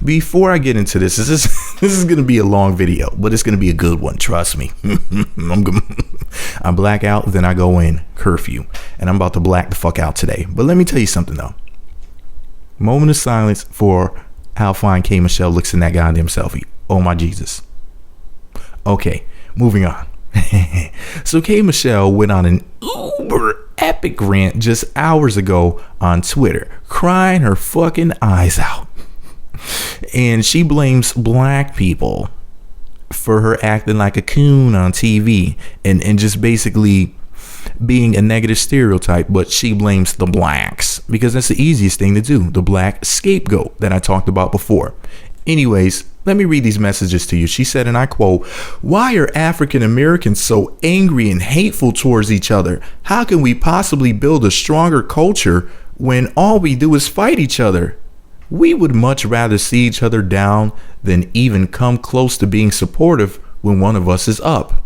Before I get into this is going to be a long video, but it's going to be a good one. Trust me. I black out, then I go in curfew, and I'm about to black the fuck out today. But let me tell you something though. Moment of silence for how fine K.Michelle looks in that goddamn selfie. Oh my Jesus. Okay, moving on. So K.Michelle went on an uber epic rant just hours ago on Twitter, crying her fucking eyes out. And she blames black people for her acting like a coon on TV and just basically being a negative stereotype, but she blames the blacks because that's the easiest thing to do, the black scapegoat that I talked about before. Anyways, let me read these messages to you. She said, and I quote, "Why are African Americans so angry and hateful towards each other? How can we possibly build a stronger culture when all we do is fight each other? We would much rather see each other down than even come close to being supportive when one of us is up.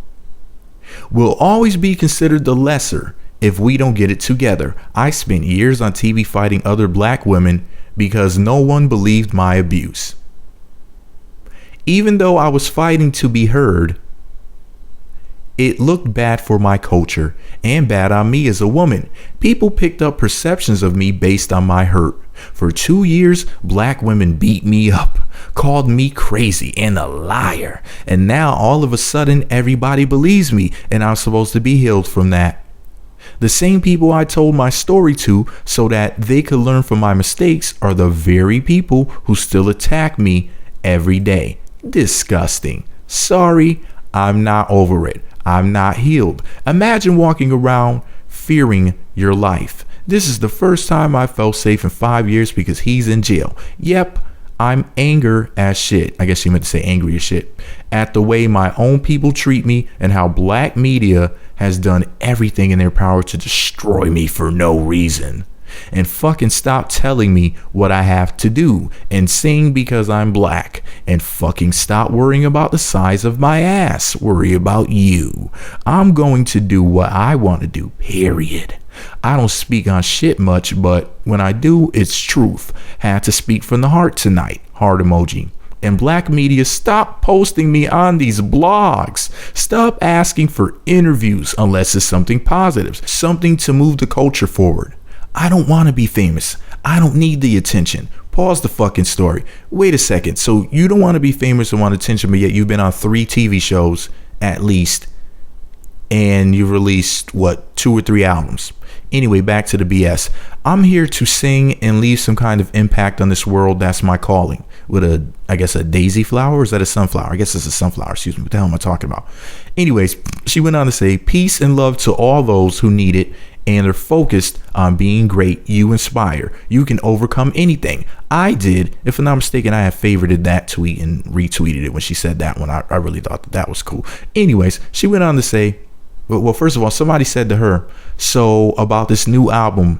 We'll always be considered the lesser if we don't get it together. I spent years on TV fighting other black women because no one believed my abuse. Even though I was fighting to be heard, it looked bad for my culture and bad on me as a woman. People picked up perceptions of me based on my hurt. For 2 years, black women beat me up, called me crazy and a liar. And now all of a sudden, everybody believes me and I'm supposed to be healed from that. The same people I told my story to so that they could learn from my mistakes are the very people who still attack me every day. Disgusting. Sorry, I'm not over it. I'm not healed. Imagine walking around fearing your life. This is the first time I felt safe in 5 years because he's in jail. Yep, I'm anger as shit. I guess she meant to say angry as shit. At the way my own people treat me and how black media has done everything in their power to destroy me for no reason. And fucking stop telling me what I have to do and sing because I'm black. And fucking stop worrying about the size of my ass. Worry about you. I'm going to do what I want to do, period. I don't speak on shit much, but when I do, it's truth. Had to speak from the heart tonight. Heart emoji. And black media, stop posting me on these blogs. Stop asking for interviews unless it's something positive, something to move the culture forward. I don't want to be famous. I don't need the attention. Pause the fucking story. Wait a second. So you don't want to be famous and want attention, but yet you've been on 3 TV shows at least, and you've released, 2 or 3 albums. Anyway, back to the BS. I'm here to sing and leave some kind of impact on this world. That's my calling. With I guess a daisy flower, or is that a sunflower? I guess it's a sunflower. Excuse me. What the hell am I talking about? Anyways, she went on to say, peace and love to all those who need it and are focused on being great. You inspire. You can overcome anything. I did. If I'm not mistaken, I have favorited that tweet and retweeted it when she said that one. I really thought that was cool. Anyways, she went on to say, well, first of all, somebody said to her, so about this new album,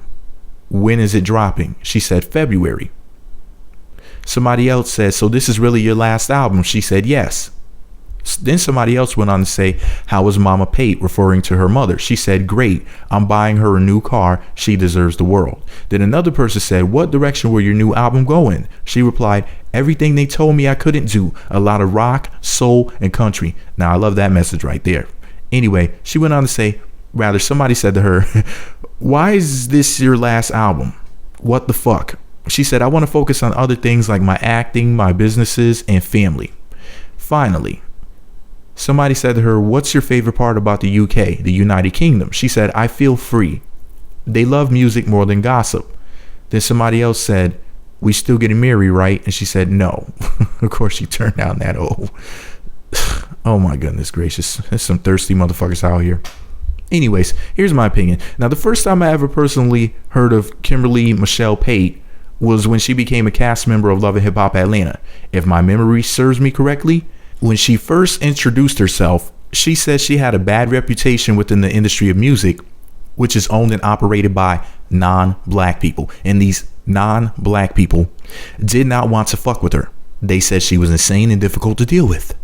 when is it dropping? She said February. Somebody else said, so this is really your last album? She said yes. Then somebody else went on to say, how was Mama Pate, referring to her mother? She said, great. I'm buying her a new car. She deserves the world. Then another person said, what direction will your new album go in? She replied, everything they told me I couldn't do. A lot of rock, soul, and country. Now, I love that message right there. Anyway, she went on to say, somebody said to her, why is this your last album? What the fuck? She said, I want to focus on other things like my acting, my businesses, and family. Finally, somebody said to her, what's your favorite part about the UK, the United Kingdom? She said, I feel free. They love music more than gossip. Then somebody else said, we still getting married, right? And she said, no. Of course, she turned down that Oh my goodness gracious. There's some thirsty motherfuckers out here. Anyways, here's my opinion. Now, the first time I ever personally heard of K.Michelle Pate was when she became a cast member of Love and Hip Hop Atlanta. If my memory serves me correctly, when she first introduced herself, she said she had a bad reputation within the industry of music, which is owned and operated by non-black people. And these non-black people did not want to fuck with her. They said she was insane and difficult to deal with.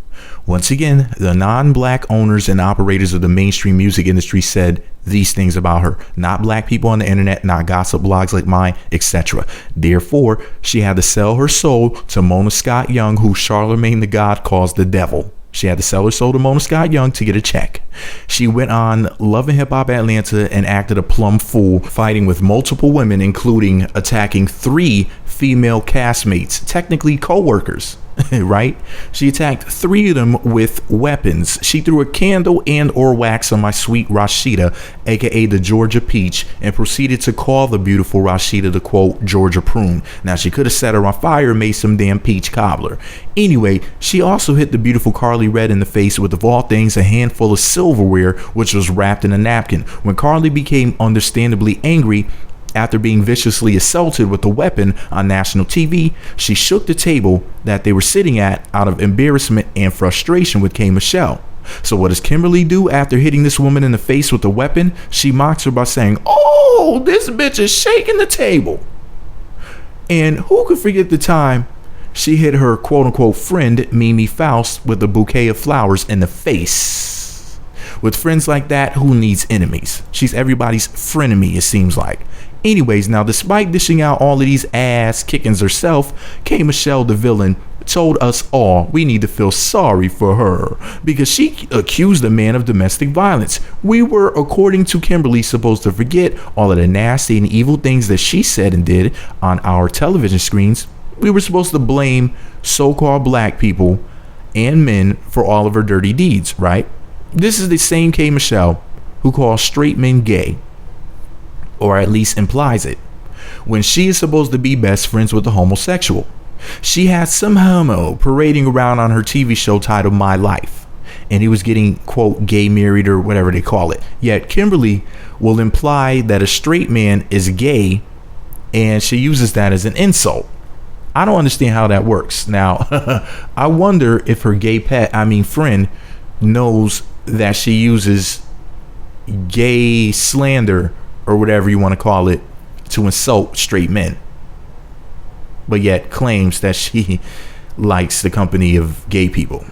Once again, the non-black owners and operators of the mainstream music industry said these things about her. Not black people on the internet, not gossip blogs like mine, etc. Therefore, she had to sell her soul to Mona Scott Young, who Charlemagne the God calls the devil. She had to sell her soul to Mona Scott Young to get a check. She went on Love and Hip Hop Atlanta and acted a plumb fool, fighting with multiple women, including attacking 3 female castmates, technically co-workers. Right? She attacked 3 of them with weapons. She threw a candle and or wax on my sweet Rashida, aka the Georgia Peach, and proceeded to call the beautiful Rashida the quote Georgia Prune. Now she could have set her on fire and made some damn peach cobbler. Anyway, she also hit the beautiful Carly Red in the face with, of all things, a handful of silverware which was wrapped in a napkin. When Carly became understandably angry after being viciously assaulted with a weapon on national TV, she shook the table that they were sitting at out of embarrassment and frustration with K.Michelle. So what does Kimberly do after hitting this woman in the face with a weapon? She mocks her by saying, "Oh, this bitch is shaking the table." And who could forget the time she hit her quote-unquote friend, Mimi Faust, with a bouquet of flowers in the face? With friends like that, who needs enemies? She's everybody's frenemy, it seems like. Anyways, now despite dishing out all of these ass kickings herself, K.Michelle the villain told us all we need to feel sorry for her because she accused a man of domestic violence. We were, according to Kimberly, supposed to forget all of the nasty and evil things that she said and did on our television screens. We were supposed to blame so-called black people and men for all of her dirty deeds, right? This is the same K.Michelle who calls straight men gay, or at least implies it, when she is supposed to be best friends with a homosexual. She had some homo parading around on her TV show titled My Life, and he was getting, quote, gay married or whatever they call it. Yet Kimberly will imply that a straight man is gay, and she uses that as an insult. I don't understand how that works. Now, I wonder if her gay friend knows that she uses gay slander or whatever you want to call it to insult straight men, but yet claims that she likes the company of gay people.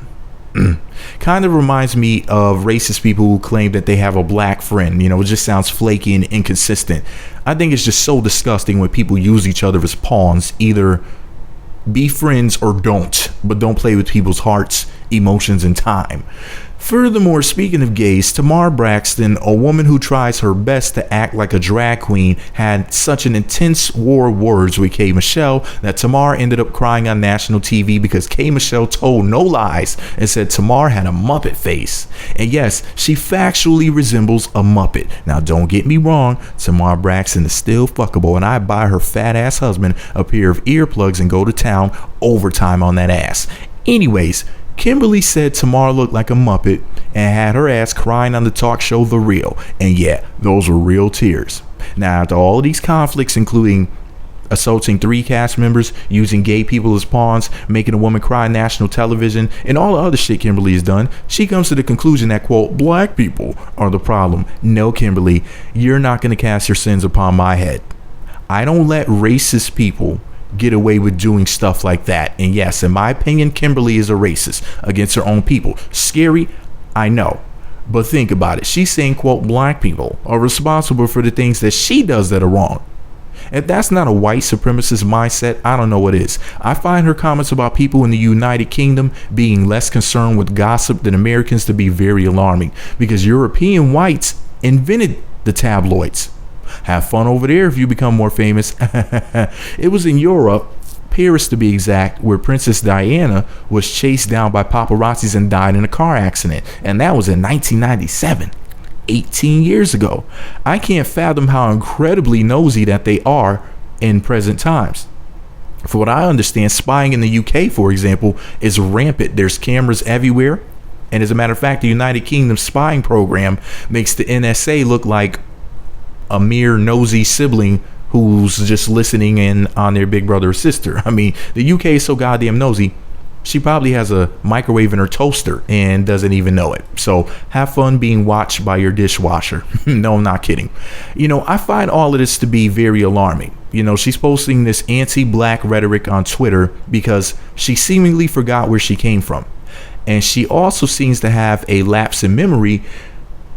Kind of reminds me of racist people who claim that they have a black friend. You know, it just sounds flaky and inconsistent. I think it's just so disgusting when people use each other as pawns. Either be friends or don't, but don't play with people's hearts, emotions, and time. Furthermore, speaking of gays, Tamar Braxton, a woman who tries her best to act like a drag queen, had such an intense war of words with K.Michelle that Tamar ended up crying on national TV because K.Michelle told no lies and said Tamar had a Muppet face. And yes, she factually resembles a Muppet. Now, don't get me wrong, Tamar Braxton is still fuckable, and I buy her fat ass husband a pair of earplugs and go to town overtime on that ass. Anyways, Kimberly said Tamar looked like a Muppet and had her ass crying on the talk show The Real. And yeah, those were real tears. Now, after all of these conflicts, including assaulting 3 cast members, using gay people as pawns, making a woman cry on national television, and all the other shit Kimberly has done, she comes to the conclusion that, quote, black people are the problem. No, Kimberly, you're not going to cast your sins upon my head. I don't let racist people get away with doing stuff like that. And yes, in my opinion, Kimberly is a racist against her own people. Scary, I know, but think about it. She's saying, quote, black people are responsible for the things that she does that are wrong. If that's not a white supremacist mindset, I don't know what is. I find her comments about people in the United Kingdom being less concerned with gossip than Americans to be very alarming, because European whites invented the tabloids. Have fun over there if you become more famous. It was in Europe, Paris to be exact, where Princess Diana was chased down by paparazzis and died in a car accident. And that was in 1997, 18 years ago. I can't fathom how incredibly nosy that they are in present times. For what I understand, spying in the UK, for example, is rampant. There's cameras everywhere. And as a matter of fact, the United Kingdom spying program makes the NSA look like a mere nosy sibling who's just listening in on their big brother or sister. I mean, the UK is so goddamn nosy, she probably has a microwave in her toaster and doesn't even know it. So have fun being watched by your dishwasher. No, I'm not kidding. You know, I find all of this to be very alarming. You know, she's posting this anti-black rhetoric on Twitter because she seemingly forgot where she came from. And she also seems to have a lapse in memory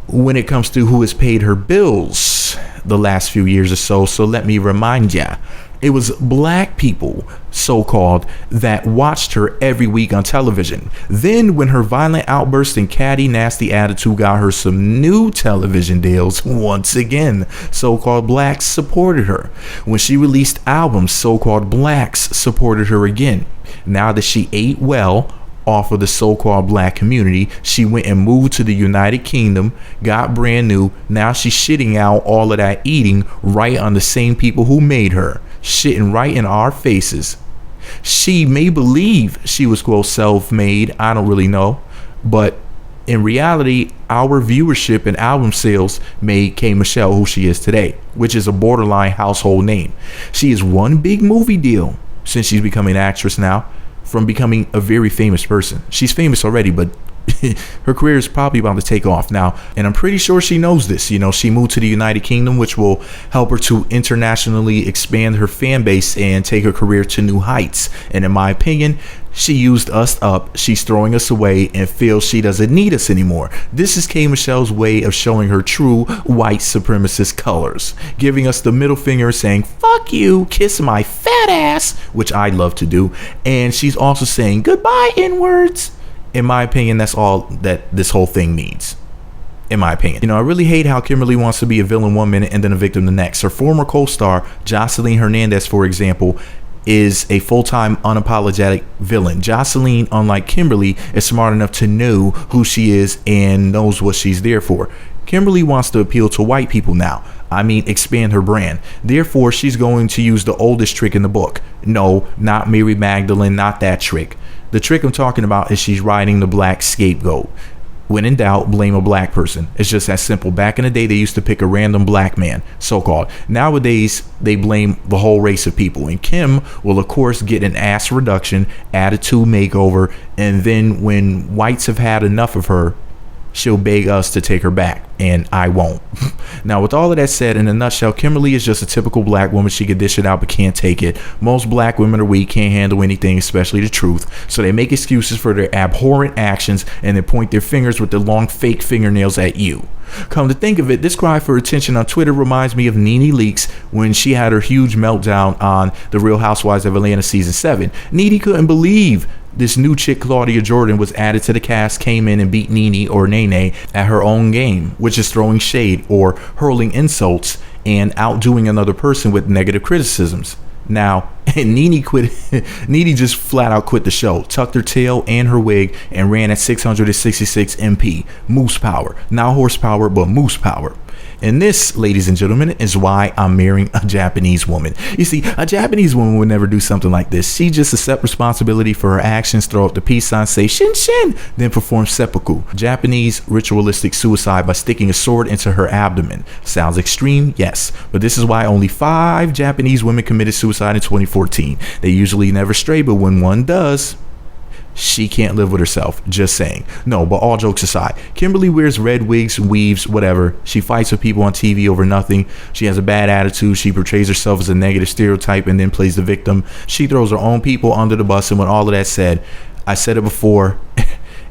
when it comes to who has paid her bills the last few years or so. So let me remind ya, it was black people, so-called, that watched her every week on television. Then when her violent outburst and catty, nasty attitude got her some new television deals, once again, so-called blacks supported her. When she released albums, so-called blacks supported her again. Now that she ate well off of the so-called black community, she went and moved to the United Kingdom, got brand new. Now she's shitting out all of that eating right on the same people who made her, shitting right in our faces. She may believe she was, quote, self-made. I don't really know, but in reality, our viewership and album sales made K.Michelle who she is today, which is a borderline household name. She is one big movie deal since she's becoming an actress now from becoming a very famous person. She's famous already, but her career is probably about to take off now, and I'm pretty sure she knows this. You know, she moved to the United Kingdom, which will help her to internationally expand her fan base and take her career to new heights. And in my opinion, she used us up, she's throwing us away, and feels she doesn't need us anymore. This is K.Michelle's way of showing her true white supremacist colors, giving us the middle finger, saying fuck you, kiss my fat ass, which I love to do. And she's also saying goodbye N-words. In my opinion, that's all that this whole thing needs. In my opinion, you know, I really hate how Kimberly wants to be a villain one minute and then a victim the next. Her former co-star Jocelyn Hernandez, for example, is a full-time unapologetic villain. Jocelyn, unlike Kimberly, is smart enough to know who she is and knows what she's there for. Kimberly wants to appeal to white people now. I mean, expand her brand. Therefore, she's going to use the oldest trick in the book. No, not Mary Magdalene, not that trick. The trick I'm talking about is she's riding the black scapegoat. When in doubt, blame a black person. It's just that simple. Back in the day, they used to pick a random black man, so-called. Nowadays, they blame the whole race of people. And Kim will, of course, get an ass reduction, attitude makeover, and then when whites have had enough of her, she'll beg us to take her back, and I won't. Now, with all of that said, in a nutshell, Kimberly is just a typical black woman. She can dish it out but can't take it. Most black women are weak, can't handle anything, especially the truth. So they make excuses for their abhorrent actions and then point their fingers with their long fake fingernails at you. Come to think of it, this cry for attention on Twitter reminds me of Nene Leakes when she had her huge meltdown on The Real Housewives of Atlanta season 7. Nene couldn't believe this new chick Claudia Jordan was added to the cast, came in and beat Nene or Nene at her own game, which is throwing shade or hurling insults and outdoing another person with negative criticisms. Now, Nene just flat out quit the show, tucked her tail and her wig, and ran at 666 MP. Moose power. Not horsepower, but moose power. And this, ladies and gentlemen, is why I'm marrying a Japanese woman. You see, a Japanese woman would never do something like this. She just accept responsibility for her actions, throw up the peace sign, say shin shin, then perform seppuku, Japanese ritualistic suicide by sticking a sword into her abdomen. Sounds extreme? Yes. But this is why only 5 Japanese women committed suicide in 2014. They usually never stray, but when one does, she can't live with herself. Just saying. No, but all jokes aside, Kimberly wears red wigs, weaves, whatever. She fights with people on TV over nothing. She has a bad attitude. She portrays herself as a negative stereotype and then plays the victim. She throws her own people under the bus. And with all of that said, I said it before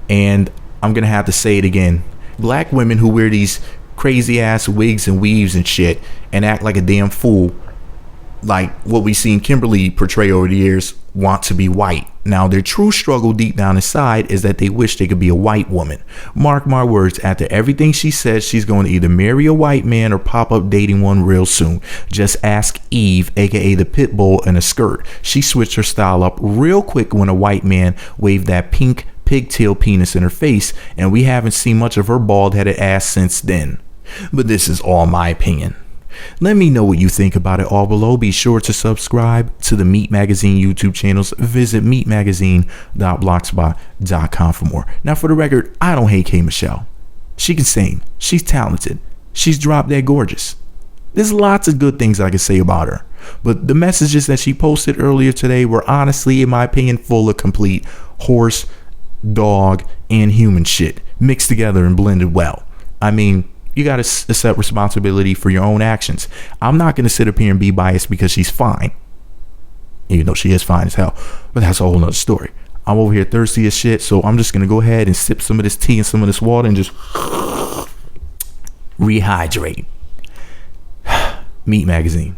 and I'm going to have to say it again. Black women who wear these crazy ass wigs and weaves and shit and act like a damn fool, like what we've seen Kimberly portray over the years, want to be white. Now, their true struggle deep down inside is that they wish they could be a white woman. Mark my words, after everything she says, she's going to either marry a white man or pop up dating one real soon. Just ask Eve, aka the pit bull in a skirt. She switched her style up real quick when a white man waved that pink pigtail penis in her face, and we haven't seen much of her bald-headed ass since then. But this is all my opinion. Let me know what you think about it all below. Be sure to subscribe to the Meat Magazine YouTube channels. Visit meatmagazine.blogspot.com for more. Now, for the record, I don't hate K.Michelle. She can sing. She's talented. She's drop dead gorgeous. There's lots of good things I can say about her. But the messages that she posted earlier today were honestly, in my opinion, full of complete horse, dog, and human shit mixed together and blended well. I mean, you got to accept responsibility for your own actions. I'm not going to sit up here and be biased because she's fine, even though she is fine as hell, but that's a whole nother story. I'm over here thirsty as shit, so I'm just gonna go ahead and sip some of this tea and some of this water and just rehydrate. Meat Magazine.